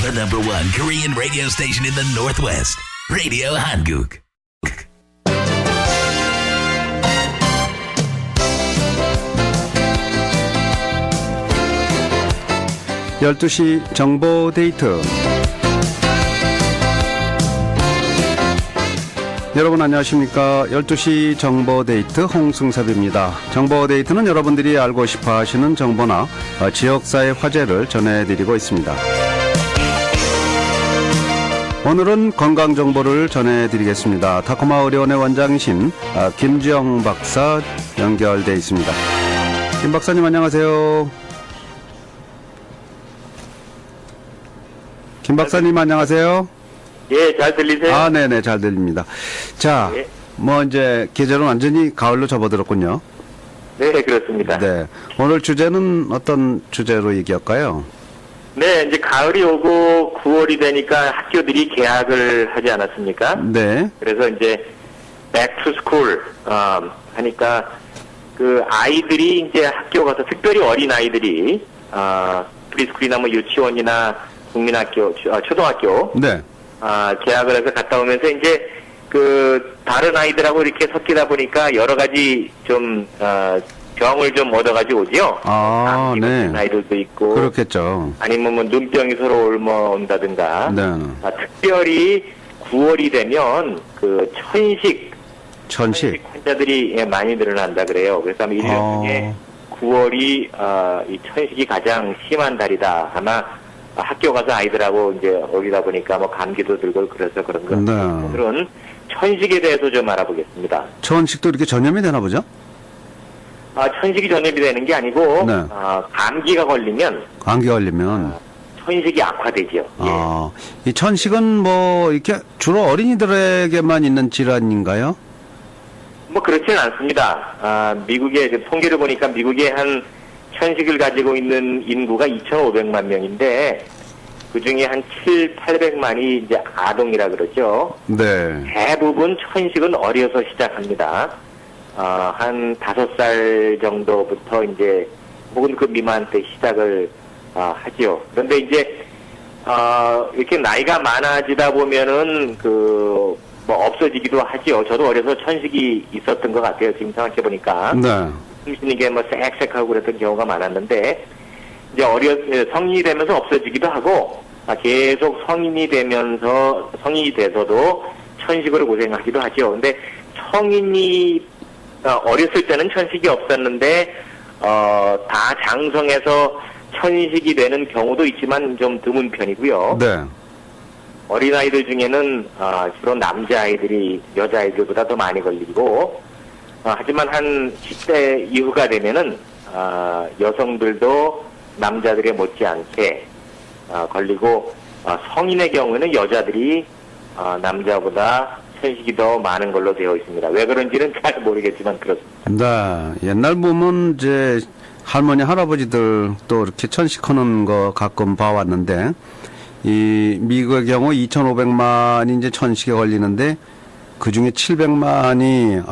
The number one Korean radio station in the Northwest. Radio Hanguk. 12시 정보 데이트. 여러분 안녕하십니까. 12시 정보 데이트 홍승섭입니다. 정보 데이트는 여러분들이 알고 싶어 하시는 정보나 지역사회 화제를 전해드리고 있습니다. 오늘은 건강정보를 전해드리겠습니다. 타코마 의료원의 원장이신 김지영 박사 연결돼 있습니다. 김 박사님 안녕하세요. 김 박사님 안녕하세요. 예, 잘 들리세요? 아, 네네, 잘 들립니다. 자, 예. 이제 계절은 완전히 가을로 접어들었군요. 네, 그렇습니다. 네. 오늘 주제는 어떤 주제로 얘기할까요? 네, 이제 가을이 오고 9월이 되니까 학교들이 개학을 하지 않았습니까? 네. 그래서 이제 back to school 하니까 그 아이들이 이제 학교 가서 특별히 어린 아이들이 프리스쿨이나 뭐 유치원이나 국민학교, 초등학교 네. 개학을 해서 갔다 오면서 이제 그 다른 아이들하고 이렇게 섞이다 보니까 여러 가지 좀 병을 좀 얻어가지고 오지요. 아, 네. 아이들도 있고. 그렇겠죠. 아니면 뭐 눈병이 서로 옮아온다든가. 네. 특별히 9월이 되면 그 천식 환자들이 많이 늘어난다 그래요. 그래서 아마 1년 중에 9월이 이 천식이 가장 심한 달이다. 아마 학교 가서 아이들하고 이제 어리다 보니까 뭐 감기도 들고 그래서 그런 거. 네. 오늘은 천식에 대해서 좀 알아보겠습니다. 천식도 이렇게 전염이 되나 보죠? 천식이 전염이 되는 게 아니고 네. 감기가 걸리면 천식이 악화되죠. 이 천식은 뭐 이렇게 주로 어린이들에게만 있는 질환인가요? 뭐 그렇지는 않습니다. 미국의 통계를 보니까 미국의 한 천식을 가지고 있는 인구가 2,500만 명인데 그 중에 한 800만이 이제 아동이라 그러죠. 네. 대부분 천식은 어려서 시작합니다. 한 5살 정도부터 이제 혹은 그 미만 때 시작을 하지요. 그런데 이제 이렇게 나이가 많아지다 보면은 그 뭐 없어지기도 하지요. 저도 어려서 천식이 있었던 것 같아요. 지금 생각해 보니까. 네. 숨쉬는 뭐 쌕쌕하고 그랬던 경우가 많았는데 이제 성인이 되면서 없어지기도 하고 계속 성인이 돼서도 천식으로 고생하기도 하죠. 근데 성인이 어렸을 때는 천식이 없었는데 다 장성해서 천식이 되는 경우도 있지만 좀 드문 편이고요. 네. 어린아이들 중에는 주로 남자아이들이 여자아이들보다 더 많이 걸리고 하지만 한 10대 이후가 되면은 여성들도 남자들에 못지않게 걸리고 성인의 경우에는 여자들이 남자보다 천식이 더 많은 걸로 되어 있습니다. 왜 그런지는 잘 모르겠지만 그렇습니다. 네. 옛날 보면 이제 할머니 할아버지들 또 이렇게 천식하는 거 가끔 봐왔는데 이 미국의 경우 2,500만이 이제 천식에 걸리는데 그 중에 700만이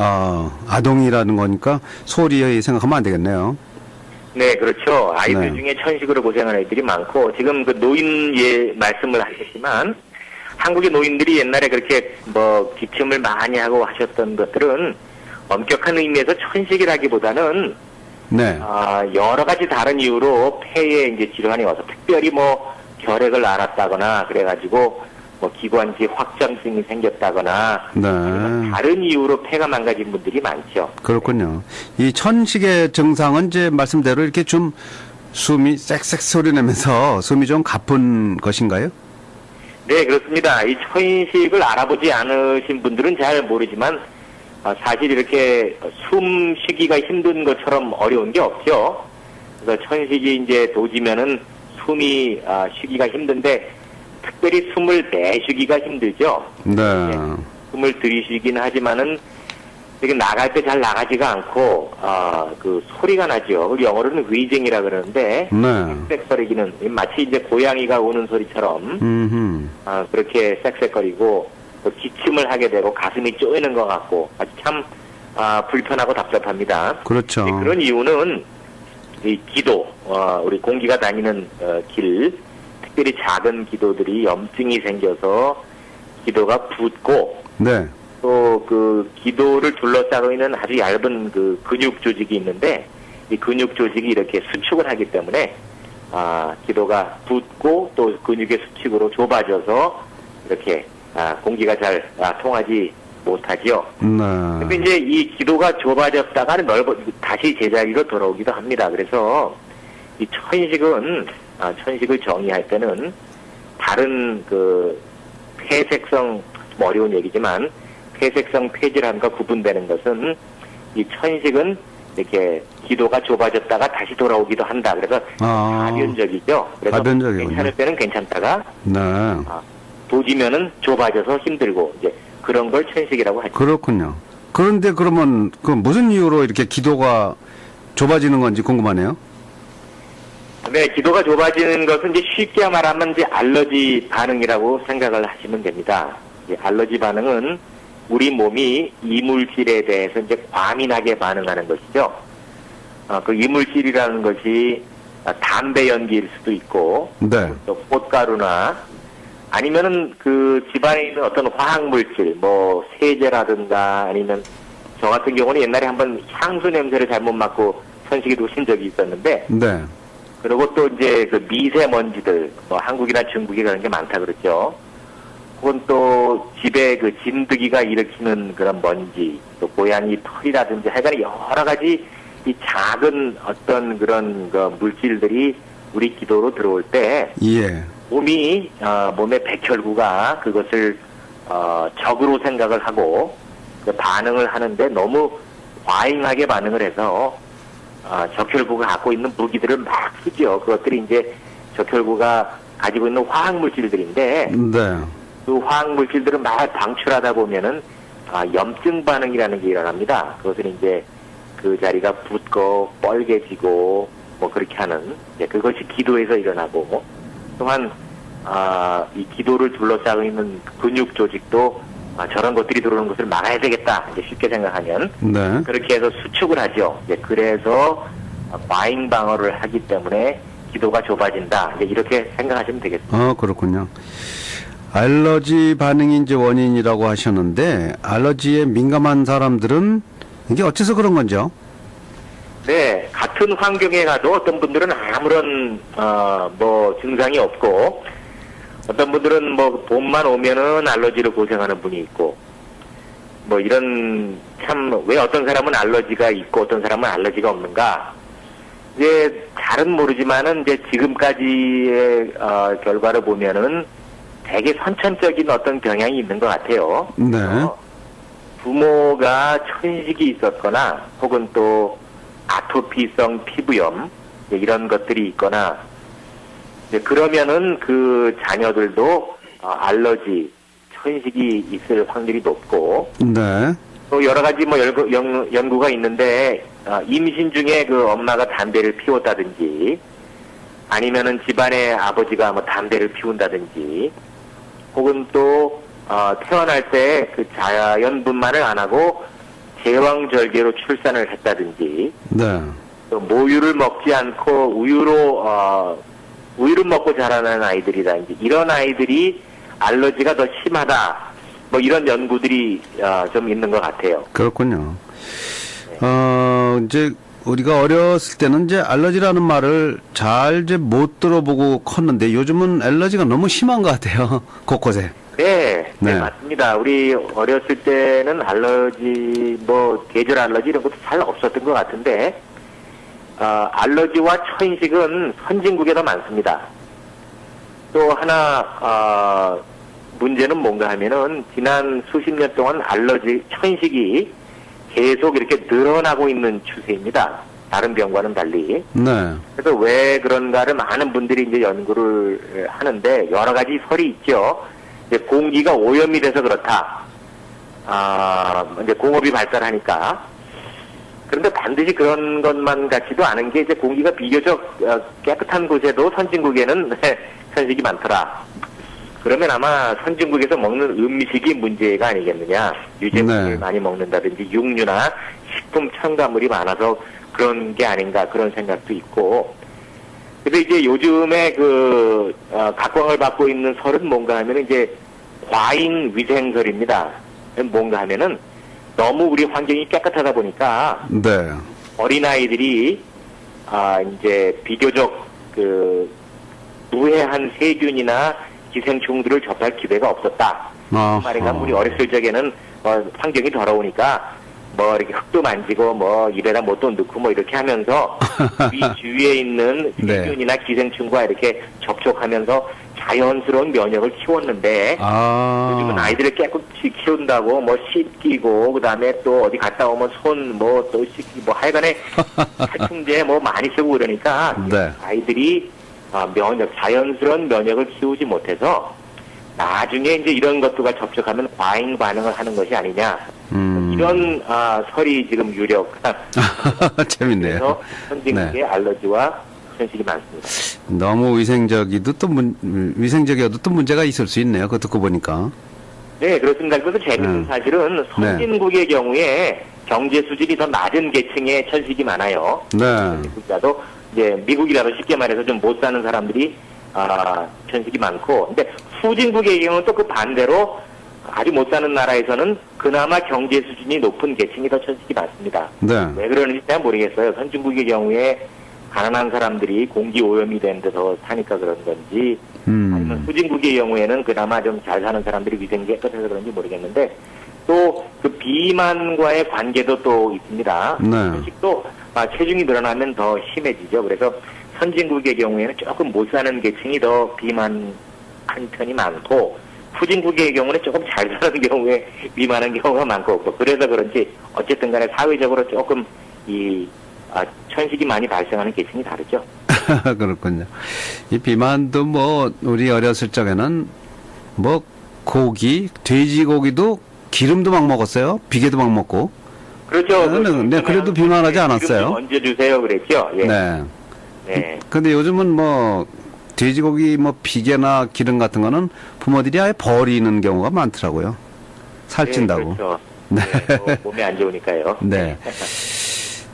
아동이라는 거니까 소리 생각하면 안 되겠네요. 네, 그렇죠. 아이들 네. 중에 천식으로 고생하는 아이들이 많고 지금 그 노인 말씀을 하셨지만 한국의 노인들이 옛날에 그렇게 뭐 기침을 많이 하고 하셨던 것들은 엄격한 의미에서 천식이라기보다는 네. 여러 가지 다른 이유로 폐에 이제 질환이 와서 특별히 뭐 결핵을 앓았다거나 그래가지고 뭐 기관지 확장증이 생겼다거나 네. 다른 이유로 폐가 망가진 분들이 많죠. 그렇군요. 이 천식의 증상은 이제 말씀대로 이렇게 좀 숨이 쌕쌕 소리 내면서 숨이 좀 가쁜 것인가요? 네, 그렇습니다. 이 천식을 알아보지 않으신 분들은 잘 모르지만 사실 이렇게 숨 쉬기가 힘든 것처럼 어려운 게 없죠. 그래서 천식이 이제 도지면은 숨이 쉬기가 힘든데 특별히 숨을 내쉬기가 힘들죠. 네. 숨을 들이쉬긴 하지만은 이게 나갈 때 잘 나가지가 않고 그 소리가 나죠. 우리 영어로는 위징이라 그러는데 쌕쌕거리기는 마치 이제 고양이가 우는 소리처럼 그렇게 쌕쌕거리고 또 기침을 하게 되고 가슴이 쪼이는 것 같고 아주 참 불편하고 답답합니다. 그렇죠. 그런 이유는 이 기도 우리 공기가 다니는 길 특별히 작은 기도들이 염증이 생겨서 기도가 붓고 네. 또 그 기도를 둘러싸고 있는 아주 얇은 그 근육 조직이 있는데 이 근육 조직이 이렇게 수축을 하기 때문에 기도가 붓고 또 근육의 수축으로 좁아져서 이렇게 공기가 잘 통하지 못하지요. 근데 이제 이 기도가 좁아졌다가 다시 제자리로 돌아오기도 합니다. 그래서 이 천식을 정의할 때는 다른 그 폐색성, 좀 어려운 얘기지만 폐색성 폐질환과 구분되는 것은 이 천식은 이렇게 기도가 좁아졌다가 다시 돌아오기도 한다. 그래서 가변적이죠. 그래서 가변적이군요. 괜찮을 때는 괜찮다가 도지면은 좁아져서 힘들고 이제 그런 걸 천식이라고 하죠. 그렇군요. 그런데 그러면 그 무슨 이유로 이렇게 기도가 좁아지는 건지 궁금하네요. 네, 기도가 좁아지는 것은 이제 쉽게 말하면 이제 알러지 반응이라고 생각을 하시면 됩니다. 알러지 반응은 우리 몸이 이물질에 대해서 이제 과민하게 반응하는 것이죠. 그 이물질이라는 것이 담배 연기일 수도 있고, 네. 또 꽃가루나 아니면은 그 집안에 있는 어떤 화학물질, 뭐 세제라든가 아니면 저 같은 경우는 옛날에 한번 향수 냄새를 잘못 맡고 천식이 오신 적이 있었는데, 네. 그리고 또 이제 그 미세먼지들, 뭐 한국이나 중국에 그런 게 많다 그랬죠. 혹은 또 집에 그 진드기가 일으키는 그런 먼지, 또 고양이 털이라든지 하여간 여러 가지 이 작은 어떤 그런 그 물질들이 우리 기도로 들어올 때 몸의 백혈구가 그것을 적으로 생각을 하고 그 반응을 하는데 너무 과잉하게 반응을 해서 적혈구가 갖고 있는 무기들을 막 쓰죠. 그것들이 이제 적혈구가 가지고 있는 화학물질들인데 그 화학물질들을 막 방출하다 보면은 염증 반응이라는 게 일어납니다. 그것은 이제 그 자리가 붓고 뻘개지고 뭐 그렇게 하는 그것이 기도에서 일어나고 또한 이 기도를 둘러싸고 있는 근육 조직도 저런 것들이 들어오는 것을 막아야 되겠다. 이제 쉽게 생각하면 그렇게 해서 수축을 하죠. 그래서 과잉 방어를 하기 때문에 기도가 좁아진다. 이렇게 생각하시면 되겠습니다. 그렇군요. 알러지 반응이 이제 원인이라고 하셨는데 알러지에 민감한 사람들은 이게 어째서 그런 건죠? 네, 같은 환경에 가도 어떤 분들은 아무런 뭐 증상이 없고 어떤 분들은 뭐 봄만 오면은 알러지로 고생하는 분이 있고 뭐 이런 참 왜 어떤 사람은 알러지가 있고 어떤 사람은 알러지가 없는가? 이제 잘은 모르지만은 이제 지금까지의 결과를 보면은 되게 선천적인 어떤 경향이 있는 것 같아요. 부모가 천식이 있었거나 혹은 또 아토피성 피부염 이런 것들이 있거나 그러면은 그 자녀들도 알러지 천식이 있을 확률이 높고 또 여러 가지 뭐 연구가 있는데 임신 중에 그 엄마가 담배를 피웠다든지 아니면은 집안의 아버지가 뭐 담배를 피운다든지 혹은 또 태어날 때 그 자연분만을 안 하고 제왕절개로 출산을 했다든지 또 모유를 먹지 않고 우유를 먹고 자라는 아이들이라든지 이런 아이들이 알러지가 더 심하다 뭐 이런 연구들이 좀 있는 것 같아요. 그렇군요. 이제 우리가 어렸을 때는 이제 알러지라는 말을 잘 이제 못 들어보고 컸는데 요즘은 알러지가 너무 심한 것 같아요. 곳곳에. 네, 맞습니다. 우리 어렸을 때는 알러지, 뭐 계절 알러지 이런 것도 잘 없었던 것 같은데 알러지와 천식은 선진국에 더 많습니다. 또 하나 문제는 뭔가 하면은 지난 수십 년 동안 천식이 계속 이렇게 늘어나고 있는 추세입니다. 다른 병과는 달리. 그래서 왜 그런가를 많은 분들이 이제 연구를 하는데 여러 가지 설이 있죠. 이제 공기가 오염이 돼서 그렇다. 이제 공업이 발달하니까. 그런데 반드시 그런 것만 같지도 않은 게 이제 공기가 비교적 깨끗한 곳에도 선진국에는 천식이 많더라. 그러면 아마 선진국에서 먹는 음식이 문제가 아니겠느냐. 유제품을 많이 먹는다든지 육류나 식품 첨가물이 많아서 그런 게 아닌가 그런 생각도 있고 그래서 이제 요즘에 각광을 받고 있는 설은 뭔가 하면은 이제 과잉 위생설입니다. 뭔가 하면은 너무 우리 환경이 깨끗하다 보니까 네. 어린아이들이 이제 비교적 무해한 세균이나 기생충들을 접할 기회가 없었다. 말인가 우리 어렸을 적에는 환경이 더러우니까 이렇게 흙도 만지고 입에다 뭣도 넣고 이렇게 하면서 위 주위에 있는 세균이나 네. 기생충과 이렇게 접촉하면서 자연스러운 면역을 키웠는데 요즘은 아이들을 깨끗이 키운다고 씻기고 그다음에 또 어디 갔다 오면 손 또 씻기고 하여간에 살충제 많이 쓰고 그러니까 네. 아이들이 자연스러운 면역을 키우지 못해서 나중에 이제 이런 것들과 접촉하면 과잉 반응을 하는 것이 아니냐. 이런 설이 지금 유력. 재밌네요. 그래서 선진국의 네. 알러지와 천식이 많습니다. 너무 위생적이어도 또 문제가 있을 수 있네요. 그거 듣고 보니까. 네, 그렇습니다. 그래서 재밌는 사실은 선진국의 경우에 경제 수준이 더 낮은 계층의 천식이 많아요. 네. 국가도 이제 미국이라도 쉽게 말해서 좀 못 사는 사람들이 천식이 많고, 근데 후진국의 경우는 또 그 반대로 아주 못 사는 나라에서는 그나마 경제 수준이 높은 계층이 더 천식이 많습니다. 네. 왜 그러는지 잘 모르겠어요. 선진국의 경우에 가난한 사람들이 공기 오염이 된 데서 사니까 그런 건지, 아니면 후진국의 경우에는 그나마 좀 잘 사는 사람들이 위생이 깨끗해서 그런지 모르겠는데, 또 그 비만과의 관계도 또 있습니다. 네. 천식도 체중이 늘어나면 더 심해지죠. 그래서 선진국의 경우에는 조금 못 사는 계층이 더 비만한 편이 많고, 후진국의 경우는 조금 잘 사는 경우에 비만한 경우가 많고, 그래서 그런지 어쨌든 간에 사회적으로 조금 천식이 많이 발생하는 계층이 다르죠. 그렇군요. 이 비만도 우리 어렸을 적에는 고기, 돼지고기도 기름도 막 먹었어요. 비계도 막 먹고. 그렇죠. 네, 그래도 비만하지 않았어요. 얹어 주세요, 그랬죠. 예. 네. 네. 근데 요즘은 돼지고기 비계나 기름 같은 거는 부모들이 아예 버리는 경우가 많더라고요. 살찐다고. 네, 그렇죠. 네. 네, 몸에 안 좋으니까요. 네.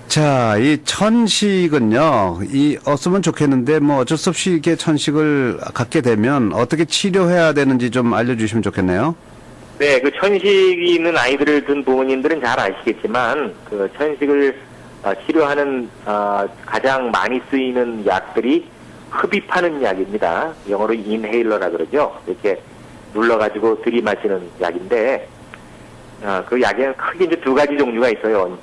자, 이 천식은요, 없으면 좋겠는데, 어쩔 수 없이 이렇게 천식을 갖게 되면 어떻게 치료해야 되는지 좀 알려주시면 좋겠네요. 네, 천식이 있는 아이들을 둔 부모님들은 잘 아시겠지만, 천식을 치료하는, 가장 많이 쓰이는 약들이 흡입하는 약입니다. 영어로 인헤일러라 그러죠. 이렇게 눌러가지고 들이마시는 약인데, 그 약에는 크게 이제 두 가지 종류가 있어요.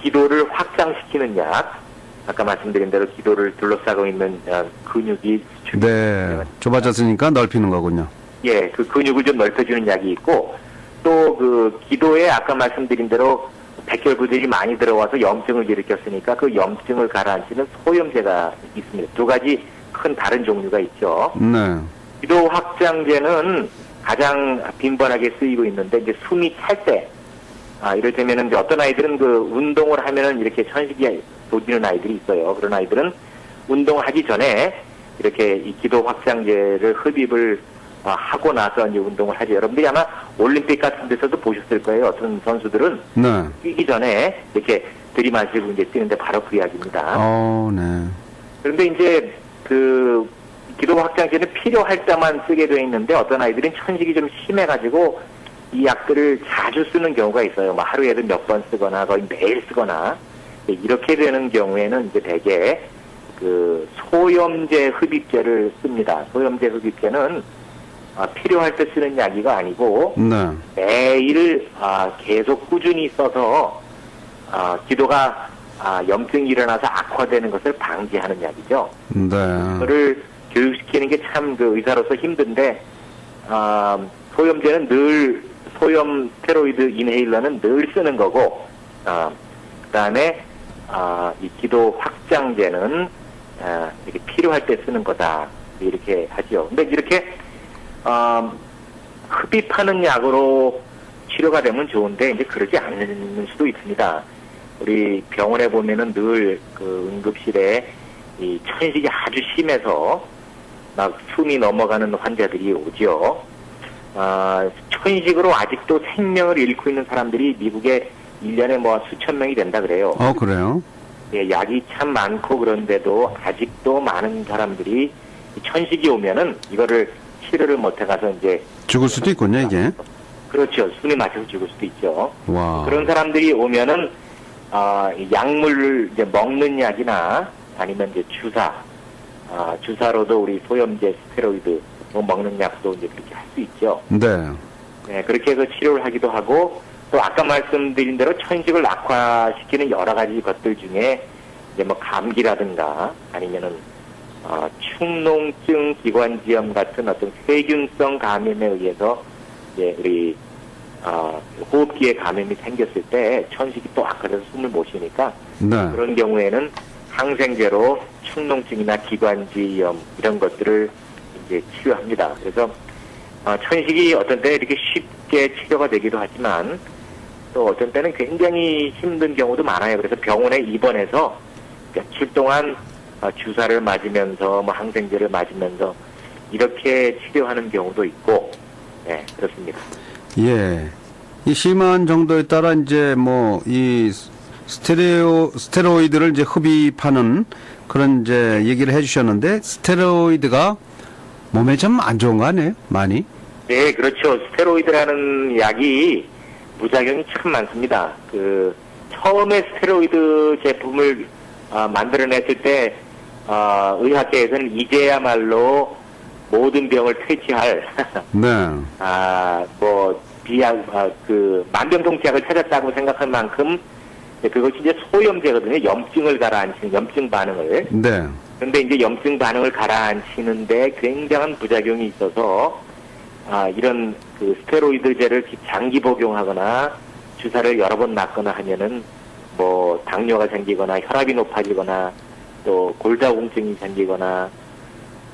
기도를 확장시키는 약, 아까 말씀드린 대로 기도를 둘러싸고 있는 근육이 네, 좁아졌으니까 넓히는 거군요. 예, 그 근육을 좀 넓혀주는 약이 있고, 또 기도에 아까 말씀드린 대로 백혈구들이 많이 들어와서 염증을 일으켰으니까 그 염증을 가라앉히는 소염제가 있습니다. 두 가지 큰 다른 종류가 있죠. 네. 기도 확장제는 가장 빈번하게 쓰이고 있는데, 이제 숨이 찰 때, 이를테면은 이제 어떤 아이들은 운동을 하면은 이렇게 천식이 도지는 아이들이 있어요. 그런 아이들은 운동하기 전에 이렇게 이 기도 확장제를 흡입을 하고 나서 이제 운동을 하죠. 여러분들이 아마 올림픽 같은 데서도 보셨을 거예요. 어떤 선수들은 네. 뛰기 전에 이렇게 들이마시고 이제 뛰는데 바로 그 약입니다. 네. 그런데 이제 기도 확장제는 필요할 때만 쓰게 되어 있는데 어떤 아이들은 천식이 좀 심해가지고 이 약들을 자주 쓰는 경우가 있어요. 하루에도 몇 번 쓰거나 거의 매일 쓰거나 이렇게 되는 경우에는 이제 대개 소염제 흡입제를 씁니다. 소염제 흡입제는 필요할 때 쓰는 약이가 아니고 네. 매일 계속 꾸준히 써서 기도가 염증이 일어나서 악화되는 것을 방지하는 약이죠. 네. 그거를 교육시키는 게 참 의사로서 힘든데 소염제는 늘 소염 스테로이드 인헤일러는 늘 쓰는 거고 그다음에 이 기도 확장제는 이렇게 필요할 때 쓰는 거다 이렇게 하죠. 근데 이렇게 흡입하는 약으로 치료가 되면 좋은데 이제 그러지 않는 수도 있습니다. 우리 병원에 보면은 늘 응급실에 이 천식이 아주 심해서 막 숨이 넘어가는 환자들이 오죠. 천식으로 아직도 생명을 잃고 있는 사람들이 미국에 1년에 수천 명이 된다 그래요. 그래요? 예, 약이 참 많고 그런데도 아직도 많은 사람들이 천식이 오면은 이거를 치료를 못해 가서 이제 죽을 수도 있군요, 이게. 그렇죠. 순위 맞춰서 죽을 수도 있죠. 와. 그런 사람들이 오면은 약물을 이제 먹는 약이나 아니면 이제 주사로도 우리 소염제, 스테로이드 뭐 먹는 약도 이제 그렇게 할 수 있죠. 네. 네, 그렇게 해서 치료를 하기도 하고 또 아까 말씀드린 대로 천식을 악화시키는 여러 가지 것들 중에 이제 뭐 감기라든가 아니면은 축농증, 기관지염 같은 어떤 세균성 감염에 의해서 이제 우리 호흡기에 감염이 생겼을 때 천식이 또 악화돼서 숨을 못 쉬니까 네. 그런 경우에는 항생제로 축농증이나 기관지염 이런 것들을 이제 치료합니다. 그래서 천식이 어떤 때 이렇게 쉽게 치료가 되기도 하지만 또 어떤 때는 굉장히 힘든 경우도 많아요. 그래서 병원에 입원해서 며칠 동안 주사를 맞으면서 뭐 항생제를 맞으면서 이렇게 치료하는 경우도 있고, 네, 그렇습니다. 예. 이 심한 정도에 따라 이제 뭐 이 스테로이드를 이제 흡입하는 그런 이제 얘기를 해주셨는데 스테로이드가 몸에 좀 안 좋은 거 아니에요? 많이? 네, 그렇죠. 스테로이드라는 약이 부작용이 참 많습니다. 처음에 스테로이드 제품을 만들어냈을 때 의학계에서는 이제야말로 모든 병을 퇴치할 네. 만병통치약을 찾았다고 생각할 만큼 그것이 이제 소염제거든요. 염증을 가라앉히는 염증 반응을. 네. 그런데 이제 염증 반응을 가라앉히는데 굉장한 부작용이 있어서 이런 스테로이드제를 장기 복용하거나 주사를 여러 번 맞거나 하면은 뭐 당뇨가 생기거나 혈압이 높아지거나 또 골다공증이 생기거나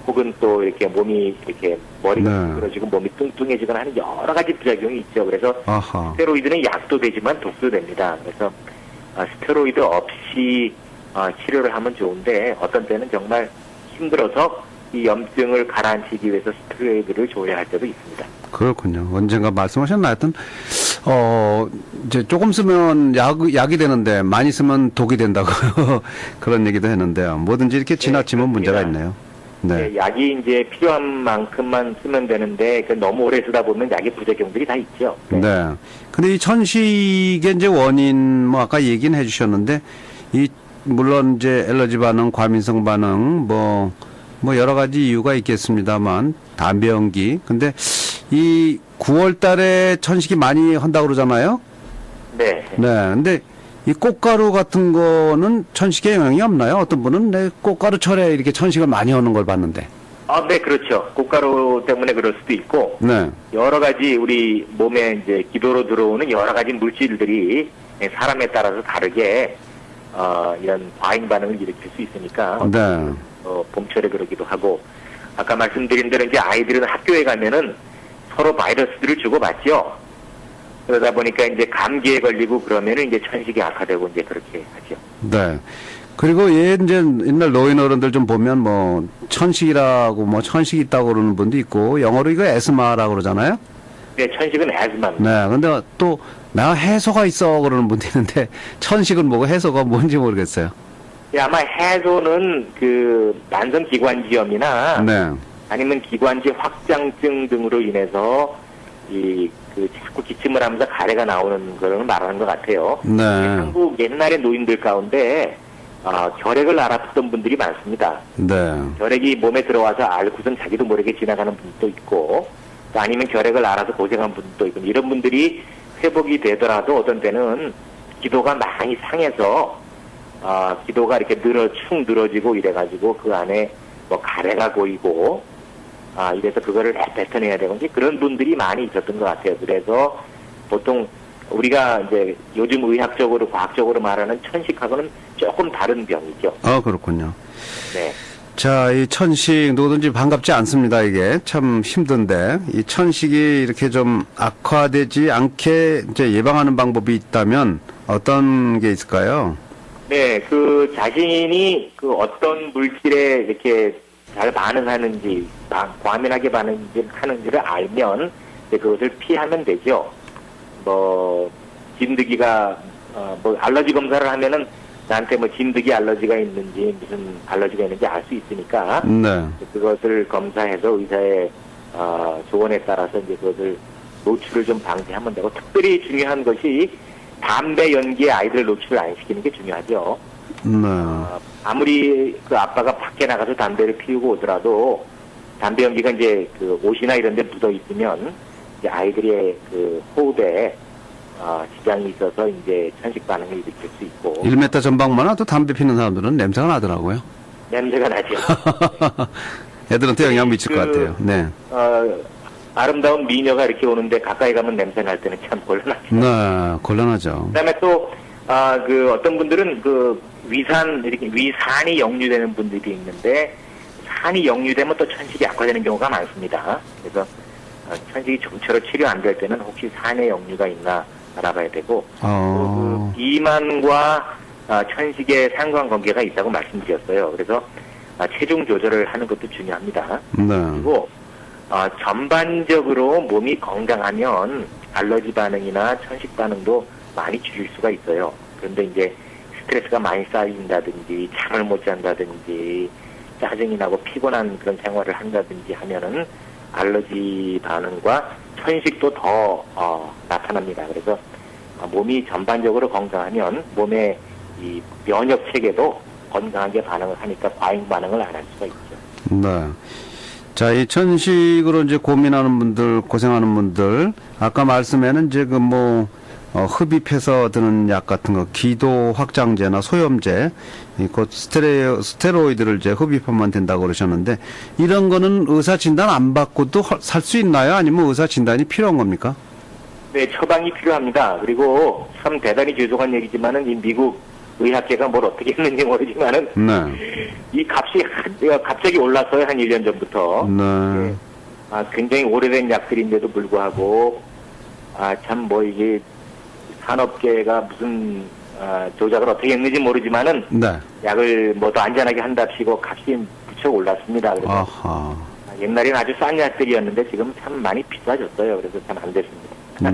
혹은 또 이렇게 몸이 이렇게 머리가 둥그러지고 몸이 뚱뚱해지거나 하는 여러 가지 부작용이 있죠. 그래서 스테로이드는 약도 되지만 독도 됩니다. 그래서 스테로이드 없이 치료를 하면 좋은데 어떤 때는 정말 힘들어서 이 염증을 가라앉히기 위해서 스테로이드를 줘야 할 때도 있습니다. 그렇군요. 언젠가 말씀하셨나 하여튼 이제 조금 쓰면 약이 되는데 많이 쓰면 독이 된다고 그런 얘기도 했는데요. 뭐든지 이렇게 지나치면 문제가 있네요. 네. 네, 약이 이제 필요한 만큼만 쓰면 되는데 너무 오래 쓰다 보면 약의 부작용들이 다 있죠. 네. 네. 근데 이 천식의 이제 원인 뭐 아까 얘기는 해주셨는데 물론 이제 알러지 반응, 과민성 반응 뭐 여러 가지 이유가 있겠습니다만 담배 연기. 근데 이 9월 달에 천식이 많이 한다고 그러잖아요. 네. 네. 근데 이 꽃가루 같은 거는 천식에 영향이 없나요? 어떤 분은 꽃가루철에 이렇게 천식을 많이 하는 걸 봤는데. 네, 그렇죠. 꽃가루 때문에 그럴 수도 있고. 네. 여러 가지 우리 몸에 이제 기도로 들어오는 여러 가지 물질들이 사람에 따라서 다르게 이런 과잉 반응을 일으킬 수 있으니까. 네. 봄철에 그러기도 하고. 아까 말씀드린 대로 이제 아이들은 학교에 가면은 서로 바이러스들을 주고받죠. 그러다 보니까 이제 감기에 걸리고 그러면은 이제 천식이 악화되고 이제 그렇게 하죠. 네. 그리고 이제 옛날 노인 어른들 좀 보면 뭐 천식이라고 뭐 천식 있다고 그러는 분도 있고 영어로 이거 에스마라고 그러잖아요. 네, 천식은 에스마입니다. 네. 근데 또 나 해소가 있어 그러는 분도 있는데 천식은 뭐고 해소가 뭔지 모르겠어요. 네, 아마 해소는 만성 기관지염이나 네. 아니면 기관지 확장증 등으로 인해서 자꾸 기침을 하면서 가래가 나오는 거를 말하는 것 같아요. 네. 한국 옛날의 노인들 가운데 결핵을 앓았던 분들이 많습니다. 네. 결핵이 몸에 들어와서 앓고선 자기도 모르게 지나가는 분도 있고, 또 아니면 결핵을 앓아서 고생한 분도 있고, 이런 분들이 회복이 되더라도 어떤 때는 기도가 많이 상해서 기도가 이렇게 축 늘어지고 이래가지고 그 안에 뭐 가래가 고이고 이래서 그거를 뱉어내야 되고 그런 분들이 많이 있었던 것 같아요. 그래서 보통 우리가 이제 요즘 의학적으로 과학적으로 말하는 천식하고는 조금 다른 병이죠. 그렇군요. 네. 자, 이 천식 누구든지 반갑지 않습니다. 이게 참 힘든데 이 천식이 이렇게 좀 악화되지 않게 이제 예방하는 방법이 있다면 어떤 게 있을까요? 네, 자신이 어떤 물질에 이렇게 잘 반응하는지, 과민하게 반응하는지를 알면 그것을 피하면 되죠. 진드기가 알러지 검사를 하면은 나한테 뭐 진드기 알러지가 있는지 무슨 알러지가 있는지 알 수 있으니까 네. 그것을 검사해서 의사의 조언에 따라서 이제 그것을 노출을 좀 방지하면 되고, 특별히 중요한 것이 담배 연기에 아이들을 노출을 안 시키는 게 중요하죠. 네. 아무리 그 아빠가 밖에 나가서 담배를 피우고 오더라도 담배 연기가 이제 그 옷이나 이런 데 묻어 있으면 이제 아이들의 그 호흡에 지장이 있어서 이제 천식 반응을 일으킬 수 있고. 1m 전방만 와도 담배 피는 사람들은 냄새가 나더라고요. 냄새가 나죠. 애들한테 영향 미칠 것 같아요. 네. 아름다운 미녀가 이렇게 오는데 가까이 가면 냄새 날 때는 참 곤란하죠. 네, 곤란하죠. 그다음에 또 그 어떤 분들은 그 이렇게 위산이 역류되는 분들이 있는데, 산이 역류되면 또 천식이 악화되는 경우가 많습니다. 그래서 천식이 좀처럼 치료 안 될 때는 혹시 산의 역류가 있나 알아봐야 되고, 또 그 비만과 천식의 상관관계가 있다고 말씀드렸어요. 그래서 체중 조절을 하는 것도 중요합니다. 네. 그리고 전반적으로 몸이 건강하면 알러지 반응이나 천식 반응도 많이 줄일 수가 있어요. 그런데 이제 스트레스가 많이 쌓인다든지 잠을 못 잔다든지 짜증이 나고 피곤한 그런 생활을 한다든지 하면은 알러지 반응과 천식도 더 나타납니다. 그래서 몸이 전반적으로 건강하면 몸의 이 면역 체계도 건강하게 반응을 하니까 과잉 반응을 안 할 수가 있죠. 네. 자, 이 천식으로 이제 고민하는 분들, 고생하는 분들, 아까 말씀에는 이제 그 뭐, 흡입해서 드는 약 같은 거, 기도 확장제나 소염제, 곧 스테로이드를 이제 흡입하면 된다고 그러셨는데, 이런 거는 의사 진단 안 받고도 살 수 있나요? 아니면 의사 진단이 필요한 겁니까? 네, 처방이 필요합니다. 그리고 참 대단히 죄송한 얘기지만은 이 미국 의학계가 뭘 어떻게 했는지 모르지만은 네. 이 값이 갑자기 올랐어요. 한 1년 전부터. 네. 예. 굉장히 오래된 약들인데도 불구하고 참 뭐 이게 산업계가 무슨 조작을 어떻게 했는지 모르지만은 네. 약을 뭐 더 안전하게 한답시고 값이 무척 올랐습니다. 그래서 아하. 옛날에는 아주 싼 약들이었는데 지금 참 많이 비싸졌어요. 그래서 참 안 됐습니다. 네.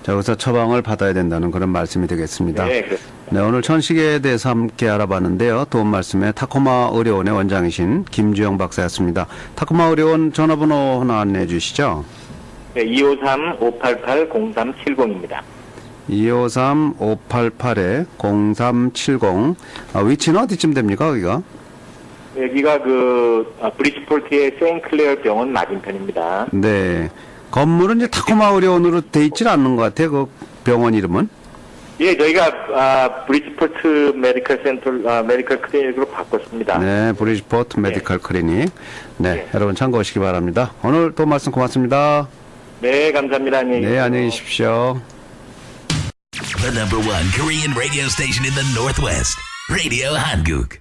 자, 의사 처방을 받아야 된다는 그런 말씀이 되겠습니다. 네, 그렇습니다. 네, 오늘 천식에 대해서 함께 알아봤는데요. 도움 말씀에 타코마 의료원의 원장이신 김주영 박사였습니다. 타코마 의료원 전화번호 하나 안내해 주시죠. 네, 253-588-0370입니다. 253-588-0370. 위치는 어디쯤 됩니까, 거기가? 여기가 브리지포트의 세인클레어 병원 맞은편입니다. 네. 건물은 이제 타코마 의료원으로 돼 있질 않는 것 같아요, 그 병원 이름은. 예, 저희가 브리지포트 메디컬 센터 메디컬 클리닉으로 바꿨습니다. 네, 브리지포트 메디컬 클리닉. 네, 네. 여러분 참고하시기 바랍니다. 오늘 또 말씀 고맙습니다. 네, 감사합니다. 안녕히 네, 계세요. 안녕히 계십시오. The #1 Korean radio station in the Northwest. Radio Hanguk.